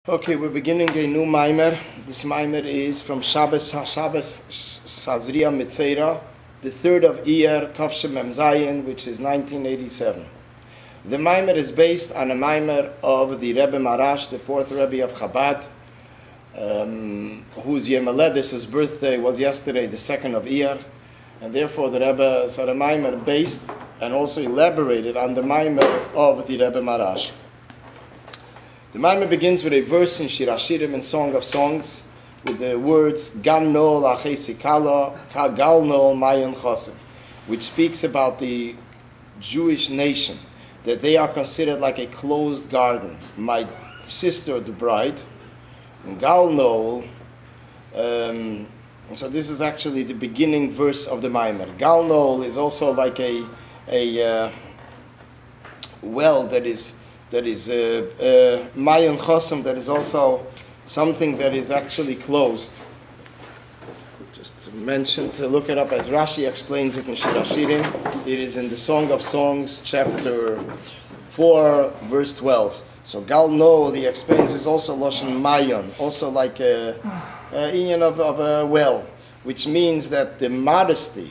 Okay, we're beginning a new Maimer. This Maimer is from Shabbos Sazria Mitzera, the 3rd of Iyar, Tavshem Mem Zayin, which is 1987. The Maimer is based on a Maimer of the Rebbe Marash, the 4th Rebbe of Chabad, whose Yemeledis, his birthday, was yesterday, the 2nd of Iyar, and therefore the Rebbe said a Maimer based and also elaborated on the Maimer of the Rebbe Marash. The Maimer begins with a verse in Shir Hashirim, in Song of Songs, with the words Gan no lachesikala ka gal no mayan chosim, which speaks about the Jewish nation, that they are considered like a closed garden. My sister, the bride, gal no. So this is actually the beginning verse of the Maimer. Gal no is also like a well that is Mayan Chosim, that is also something that is actually closed. Just to mention, to look it up as Rashi explains it in Shir Hashirim. It is in the Song of Songs, chapter 4, verse 12. So Gal No, he explains, is also Loshen Mayan, also like a inyan of a well, which means that the modesty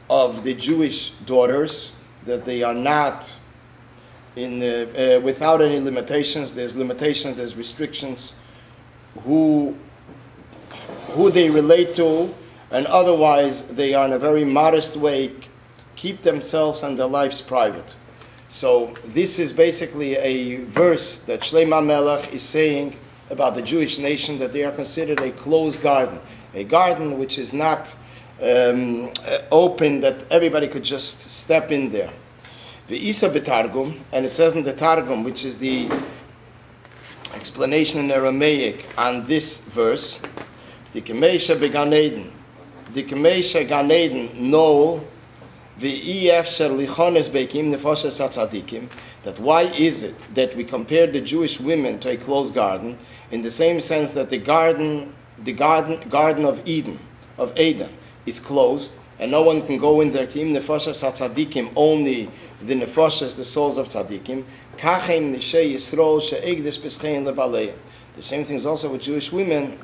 of the Jewish daughters, that they are not without any limitations. There's limitations, there's restrictions, who they relate to, and otherwise they are in a very modest way, keep themselves and their lives private. So this is basically a verse that Shlomo Melech is saying about the Jewish nation, that they are considered a closed garden, a garden which is not open, that everybody could just step in there. The Isa B'Targum, and it says in the Targum, which is the explanation in Aramaic on this verse, Dikemeisha Began Eden, Dikemeisha Gan Eden, no, the EF Sherlichones Bekim Nefoshes Atzadikim, that why is it that we compare the Jewish women to a closed garden, in the same sense that the garden of Eden, of Eden, is closed, and no one can go in there. Kim nefoshes hatzadikim, only the nefoshes, the souls of tzadikim. Kachem nishei Yisrael she'egdes pischein lebalei. The same thing is also with Jewish women,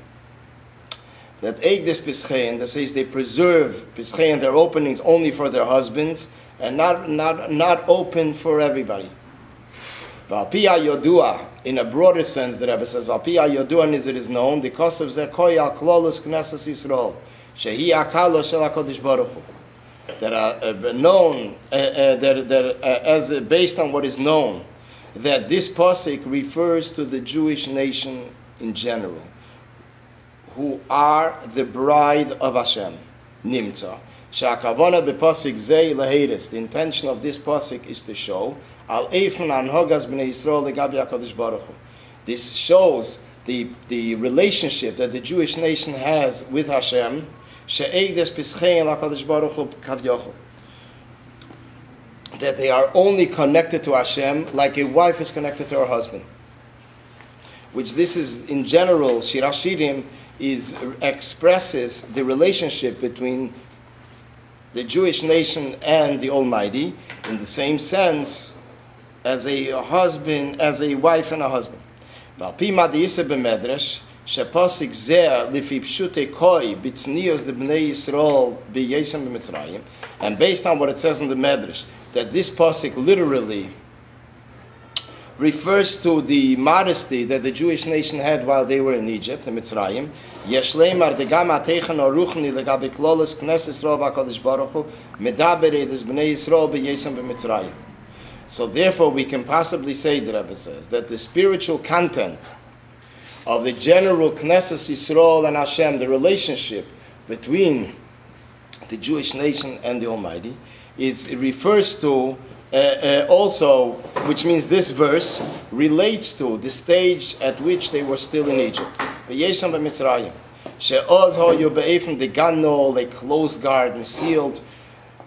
that egdes pischein, that says they preserve pischein, their openings only for their husbands, and not open for everybody. Valpia yodua, in a broader sense, the Rebbe says, Valpia yodua, and it is known, the cost of zekoy al klolus knesses Yisrael, shehi akalo shel HaKadosh Baruch Hu, that are known, as based on what is known, that this pasuk refers to the Jewish nation in general, who are the bride of Hashem, nimtza. She'akavona b'pasuk zei leheres. The intention of this pasuk is to show al eifun anhogas b'nei Yisrael legabi HaKadosh Baruch Hu. This shows the relationship that the Jewish nation has with Hashem, she'egdes pischein l'HaKadosh Baruch Hu kavyochel, that they are only connected to Hashem like a wife is connected to her husband. Which this is, in general, Shir Hashirim expresses the relationship between the Jewish nation and the Almighty, in the same sense as a husband, as a wife and a husband. Valpi madiyisa b'medrash, sheposik zeh lifi pshute koi bitznios de bnei Yisrael b'yesem b'mitzrayim, and based on what it says in the medrash, that this pasuk literally refers to the modesty that the Jewish nation had while they were in Egypt, in Mitzrayim. Yesh leimar degam ateichen oruchni legabe klolos knesses Yisrael b'HaKadosh Baruch Hu medabere des bnei Yisrael b'yesem b'mitzrayim. So therefore we can possibly say, the Rebbe says, that the spiritual content of the general Knesset Yisrael and Hashem, the relationship between the Jewish nation and the Almighty, it refers to also, which means this verse relates to the stage at which they were still in Egypt. V'yeshem b'mitzrayim, she'oz hoyu be'efim degano, a closed garden, sealed,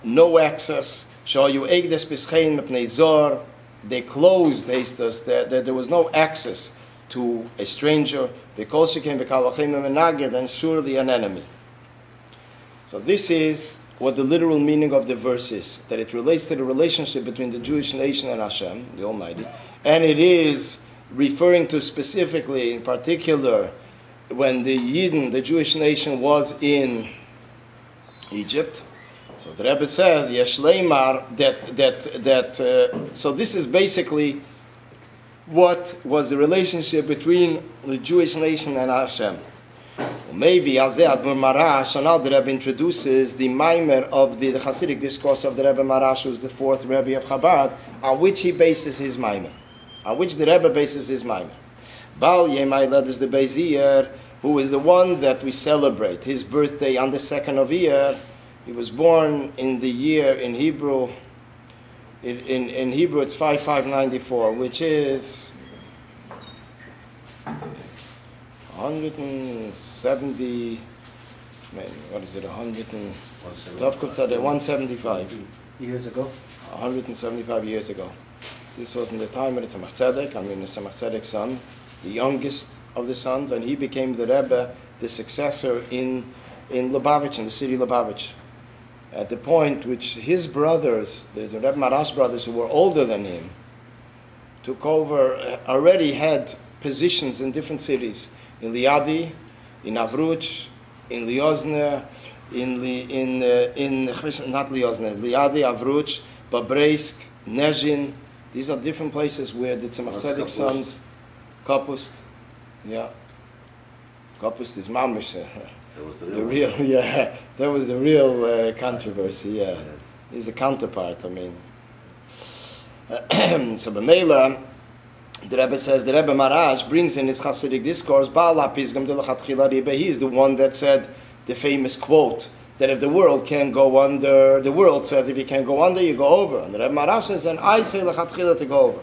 no access. She'oyu egdes pischein mepnei zor, they closed Estos, that there was no access to a stranger, because she came b'kalvachem menaged, and surely an enemy. So this is what the literal meaning of the verse is, that it relates to the relationship between the Jewish nation and Hashem, the Almighty, and it is referring to specifically, in particular, when the Yidden, the Jewish nation, was in Egypt. So the Rebbe says, Yesh Leimar, so this is basically what was the relationship between the Jewish nation and Hashem. Maybe Marash, and now the Rebbe introduces the Maimer of the Hasidic discourse of the Rebbe Marash, who is the fourth Rebbe of Chabad, on which he bases his Maimer, on which the Rebbe bases his Maimer. Baal Yemailad is the Bezier, who is the one that we celebrate his birthday on the 2nd of Iyar. He was born in the year in Hebrew. In Hebrew, it's 5594, which is 170. What is it? 175 years ago. 175 years ago. This was in the time of the Tzemach Tzedek. I mean, the Tzemach Tzedek's son, the youngest of the sons, and he became the Rebbe, the successor in Lubavitch, in the city of Lubavitch. At the point which his brothers, the Rebbe Marash brothers, who were older than him, took over, already had positions in different cities, in Liadi, in Avruch, in Liozne, not Liozne, Liadi, Avruch, Babreisk, Nezhin. These are different places where the Tzemach Tzedek's sons, Kapust, yeah, Kapust is Mamish. That was The real, yeah, that was the real controversy, yeah. He's the counterpart, I mean. So B'meila, the Rebbe says, the Rebbe Marash brings in his Hasidic discourse, he is the one that said the famous quote, that if the world can't go under, the world says if you can't go under, you go over. And the Rebbe Marash says, and I say lechatchila to go over.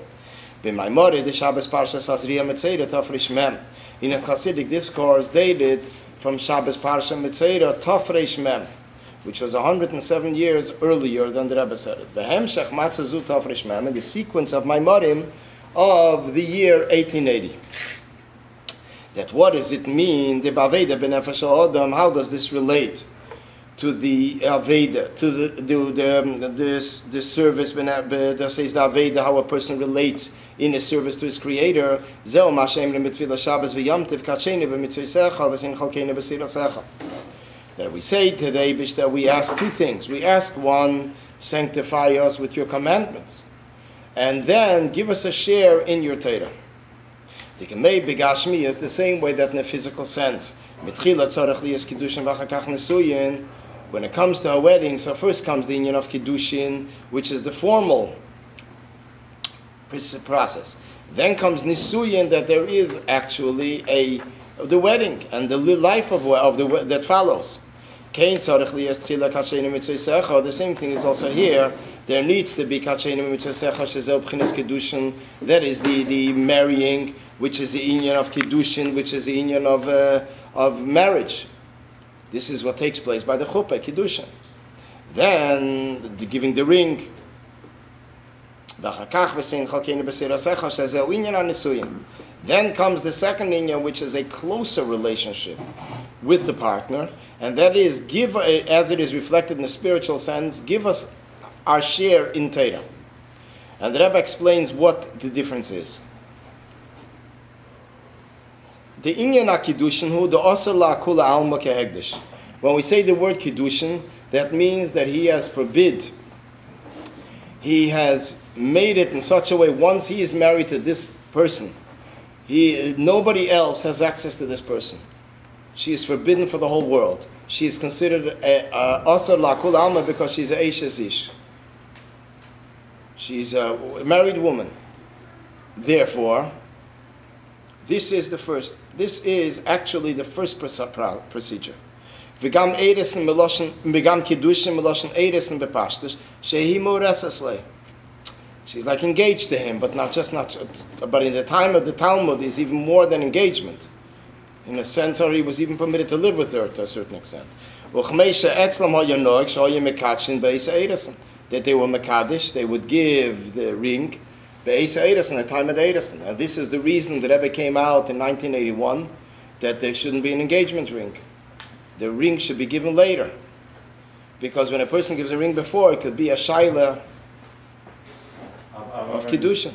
B'maimori, the Shabbos Parsha Sazriya Metzera Tafresh Mem. In a Hasidic discourse dated from Shabbos Parsha Metzera Tafresh Mem, which was 107 years earlier than the Rebbe said it. Behemshech Matzazu Tafresh Mem, in the sequence of Maimorim of the year 1880. That what does it mean? The Baveda B'nefesh Adam. How does this relate to the Aveda, to the service? That says the Aveda, how a person relates in a service to his Creator. That we say today, that we ask two things. We ask, one, sanctify us with your commandments, and then give us a share in your Torah. Tikemei begashmi is the same way that in a physical sense. When it comes to a wedding, so first comes the union of Kiddushin, which is the formal process. Then comes Nisuyin, that there is actually the wedding and the life of the that follows. The same thing is also here. There needs to be Kiddushin, that is the marrying, which is the union of Kiddushin, which is the union of marriage. This is what takes place by the chuppah, Kiddushin. Then, giving the ring. Then comes the second inyan, which is a closer relationship with the partner, and that is, give, as it is reflected in the spiritual sense, give us our share in Torah. And the Rebbe explains what the difference is. The inyan ha-kiddushin hu the asar la'akula alma kehegdish. When we say the word kiddushin, that means that he has forbid. He has made it in such a way, once he is married to this person, nobody else has access to this person. She is forbidden for the whole world. She is considered asar la'akula alma because she's a eishes ish. She's a married woman. Therefore, this is actually the first procedure. V'gam eiresen meloshen, v'gam kiddushin meloshen eiresen bepashtish, shehi moreses lei. She's like engaged to him, but but in the time of the Talmud is even more than engagement. In a sense, or he was even permitted to live with her to a certain extent. That they were mekadesh, they would give the ring Be'esa Eiresen, the time of the Eiresen. And this is the reason the Rebbe came out in 1981 that there shouldn't be an engagement ring. The ring should be given later. Because when a person gives a ring before, it could be a shaila of Kiddushin.